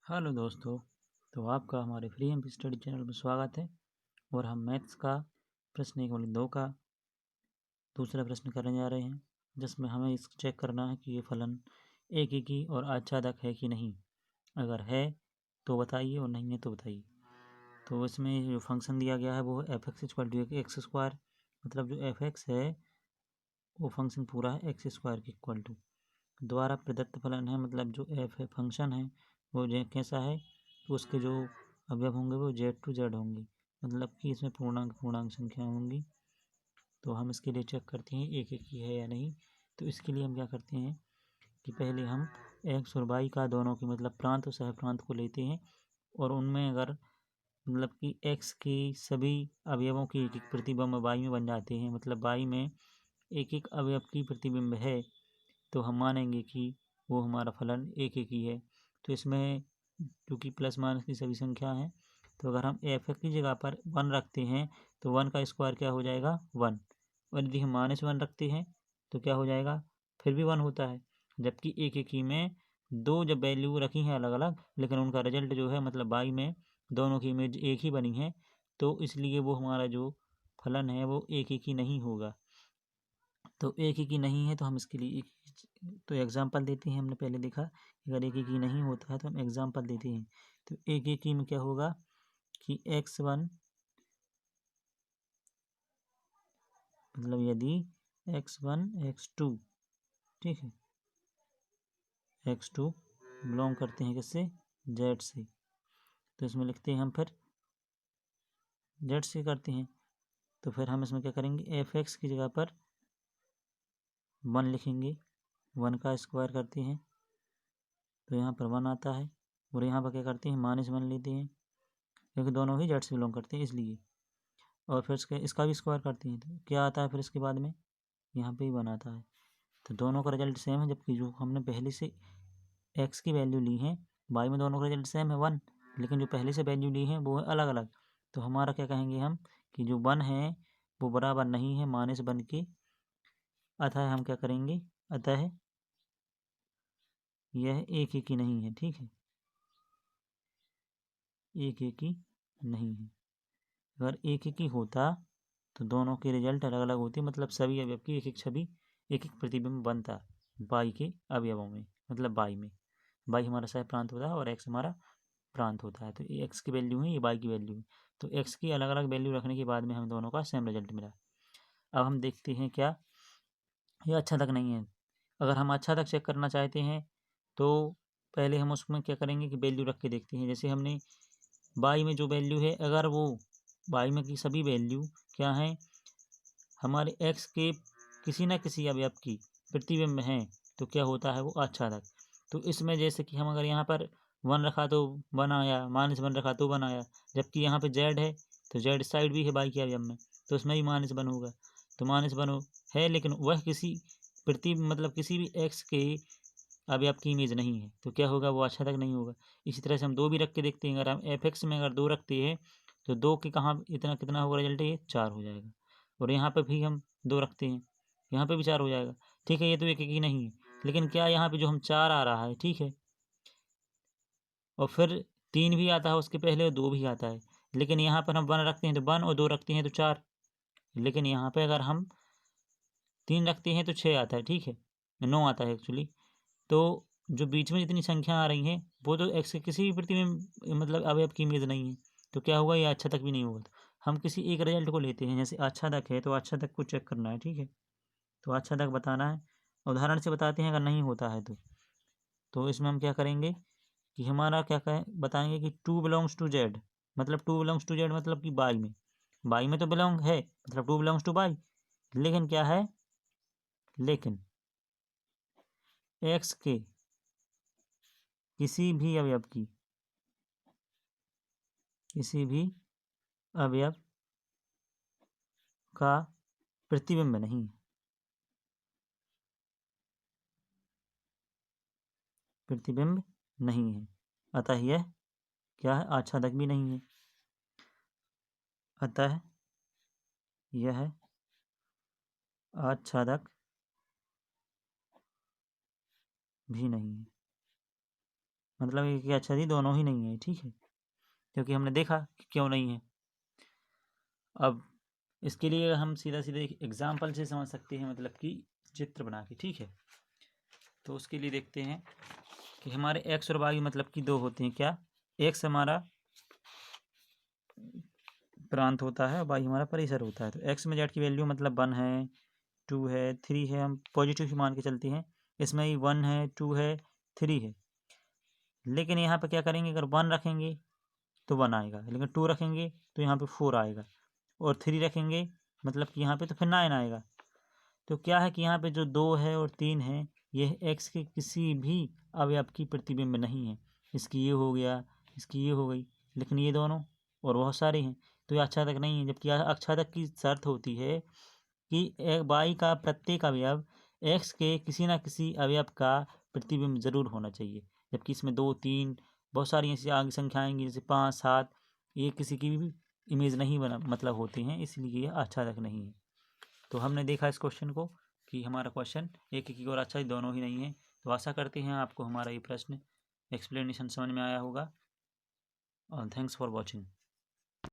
Hello दोस्तों। तो आपका हमारे फ्री एम स्टडी चैनल में स्वागत है। और हम मैथ्स का प्रश्न 1/2 का दूसरा प्रश्न करने जा रहे हैं, जिसमें हमें इस चेक करना है कि ये फलन एक ही की और आच्छादक है कि नहीं। अगर है तो बताइए और नहीं है तो बताइए। तो इसमें जो फंक्शन दिया गया है वो है F x equal to x square. मतलब जो एफ एक्स है वो फंक्शन पूरा है एक्स स्क्वायर के इक्वल टू। द्वारा प्रदत्त फलन है, मतलब जो एफ है फंक्शन है वो कैसा है, तो उसके जो अवयव होंगे वो जेड टू जेड होंगे, मतलब कि इसमें पूर्णांक संख्या होंगी। तो हम इसके लिए चेक करते हैं एक एक ही है या नहीं। तो इसके लिए हम क्या करते हैं कि पहले हम एक्स और वाई का दोनों की मतलब प्रांत और सह प्रांत को लेते हैं, और उनमें अगर मतलब कि एक्स की सभी अवयवों की एक एक प्रतिबिंब वाई में बन जाते हैं, मतलब वाई में एक एक अवयव की प्रतिबिंब है, तो हम मानेंगे कि वो हमारा फलन एक एक ही है। तो इसमें क्योंकि प्लस माइनस की सभी संख्या है, तो अगर हम एफ की जगह पर 1 रखते हैं तो 1 का स्क्वायर क्या हो जाएगा 1। और यदि हम -1 रखते हैं तो क्या हो जाएगा, फिर भी 1 होता है। जबकि एक एक ही में दो जब वैल्यू रखी हैं अलग अलग, लेकिन उनका रिजल्ट जो है मतलब बाई में दोनों की इमेज एक ही बनी है, तो इसलिए वो हमारा जो फलन है वो एक एक ही नहीं होगा। तो एक एक ही नहीं है तो हम इसके लिए तो एग्जाम्पल देते हैं। हमने पहले देखा अगर एक एक ही नहीं होता है तो हम एग्जाम्पल देते हैं। तो एक एक ही में क्या होगा कि x1 मतलब यदि x1 x2 ठीक है, x2 बिलोंग करते हैं किससे, z से, तो इसमें लिखते हैं हम फिर z से करते हैं। तो फिर हम इसमें क्या करेंगे, एफ एक्स की जगह पर 1 लिखेंगे, 1 का स्क्वायर करते हैं तो यहाँ पर 1 आता है, और यहाँ पर क्या करते हैं -1 लेते हैं क्योंकि दोनों ही जेड से बिलोंग करते हैं इसलिए। और फिर इसका भी स्क्वायर करते हैं तो क्या आता है फिर इसके बाद में यहाँ पे ही 1 आता है। तो दोनों का रिजल्ट सेम है, जबकि जो हमने पहले से एक्स की वैल्यू ली है वाई में दोनों का रिजल्ट सेम है 1, लेकिन जो पहले से वैल्यू ली है वो है अलग अलग। तो हमारा क्या कहेंगे हम कि जो 1 है वो बराबर नहीं है -1 के, अतः हम क्या करेंगे, अतः यह एक ही नहीं है। ठीक है, एक ही नहीं है। अगर एक ही होता तो दोनों के रिजल्ट अलग अलग होते, मतलब सभी अवयव की एक एक छवि एक एक प्रतिबिंब बनता बाई के अवयवों में, मतलब बाई में। बाई हमारा सह प्रांत होता है और एक्स हमारा प्रांत होता है। तो ये एक्स की वैल्यू है, ये बाई की वैल्यू है। तो एक्स की अलग अलग वैल्यू रखने के बाद में हमें दोनों का सेम रिजल्ट मिला। अब हम देखते हैं क्या ये अच्छा तक नहीं है। अगर हम अच्छा तक चेक करना चाहते हैं तो पहले हम उसमें क्या करेंगे कि वैल्यू रख के देखते हैं। जैसे हमने बाई में जो वैल्यू है, अगर वो बाई में की सभी वैल्यू क्या हैं हमारे एक्स के किसी न किसी अवयव की प्रतिबिंब हैं, तो क्या होता है वो आच्छादक। तो इसमें जैसे कि हम अगर यहाँ पर 1 रखा तो 1 आया, -1 रखा तो 1 आया, जबकि यहाँ पे जेड है तो जेड साइड भी है बाई के अवयव में, तो उसमें भी -1 होगा। तो -1 है, लेकिन वह किसी मतलब किसी भी एक्स के अवयव की इमेज नहीं है, तो क्या होगा वो आच्छादक नहीं होगा। इसी तरह से हम 2 भी रख के देखते हैं। अगर हम एफ एक्स में अगर 2 रखते हैं तो 2 के कहाँ इतना कितना होगा रिजल्ट, ये 4 हो जाएगा। और यहाँ पे भी हम 2 रखते हैं, यहाँ पे भी 4 हो जाएगा। ठीक है, ये तो एक एक ही नहीं है, लेकिन क्या यहाँ पे जो हम 4 आ रहा है, ठीक है, और फिर 3 भी आता है उसके पहले और 2 भी आता है, लेकिन यहाँ पर हम 1 रखते हैं तो 1 और 2 रखते हैं तो 4। लेकिन यहाँ पे अगर हम 3 रखते हैं तो 6 आता है, ठीक है, 9 आता है एक्चुअली। तो जो बीच में जितनी संख्या आ रही हैं वो तो एक्स के किसी भी प्रतिबिंब मतलब अवयव की इमेज नहीं है, तो क्या होगा ये आच्छादक भी नहीं होगा। तो हम किसी एक रिजल्ट को लेते हैं, जैसे आच्छादक है तो आच्छादक को चेक करना है, ठीक है, तो आच्छादक बताना है। उदाहरण से बताते हैं अगर नहीं होता है तो इसमें हम क्या करेंगे कि हमारा क्या कहें बताएंगे कि 2 बिलोंग्स टू जेड, मतलब 2 बिलोंग्स टू जेड मतलब कि बाई में तो बिलोंग है, मतलब 2 बिलोंग्स टू बाई, लेकिन क्या है, लेकिन एक्स के किसी भी अवयव की किसी भी अवयव का प्रतिबिंब नहीं है, प्रतिबिंब नहीं है, अतः यह क्या है, आच्छादक भी नहीं है, अतः यह आच्छादक भी नहीं है। मतलब एक एक आच्छादी दोनों ही नहीं है, ठीक है, क्योंकि हमने देखा कि क्यों नहीं है। अब इसके लिए हम सीधा सीधा एक एग्जाम्पल से समझ सकते हैं, मतलब कि चित्र बना के, ठीक है। तो उसके लिए देखते हैं कि हमारे एक्स और वाई मतलब कि दो होते हैं, क्या, एक्स हमारा प्रांत होता है और वाई हमारा परिसर होता है। तो एक्स में जेड की वैल्यू मतलब 1 है, 2 है, 3 है, हम पॉजिटिव ही मान के चलते हैं। इसमें ही 1 है, 2 है, 3 है। लेकिन यहाँ पे क्या करेंगे, अगर 1 रखेंगे तो 1 आएगा, लेकिन 2 रखेंगे तो यहाँ पे 4 आएगा, और 3 रखेंगे मतलब कि यहाँ पे तो फिर 9 आएगा। तो क्या है कि यहाँ पे जो 2 है और 3 है, यह एक्स के किसी भी अवयव की प्रतिबिंब नहीं है। इसकी ये हो गया, इसकी ये हो गई, लेकिन ये दोनों और बहुत सारे हैं, तो ये आच्छादक नहीं है। जबकि आच्छादक की शर्त होती है कि वाई का प्रत्येक अवयव एक्स के किसी ना किसी अवयव का प्रतिबिंब जरूर होना चाहिए। जबकि इसमें 2, 3 बहुत सारी ऐसी आगे संख्या आएंगी, जैसे 5, 7, ये किसी की भी इमेज नहीं बना मतलब होती हैं, इसलिए ये आच्छादक नहीं है। तो हमने देखा इस क्वेश्चन को कि हमारा क्वेश्चन एक की और अच्छा दोनों ही नहीं है। तो आशा करते हैं आपको हमारा ये प्रश्न एक्सप्लेनेशन समझ में आया होगा, और थैंक्स फॉर वॉचिंग।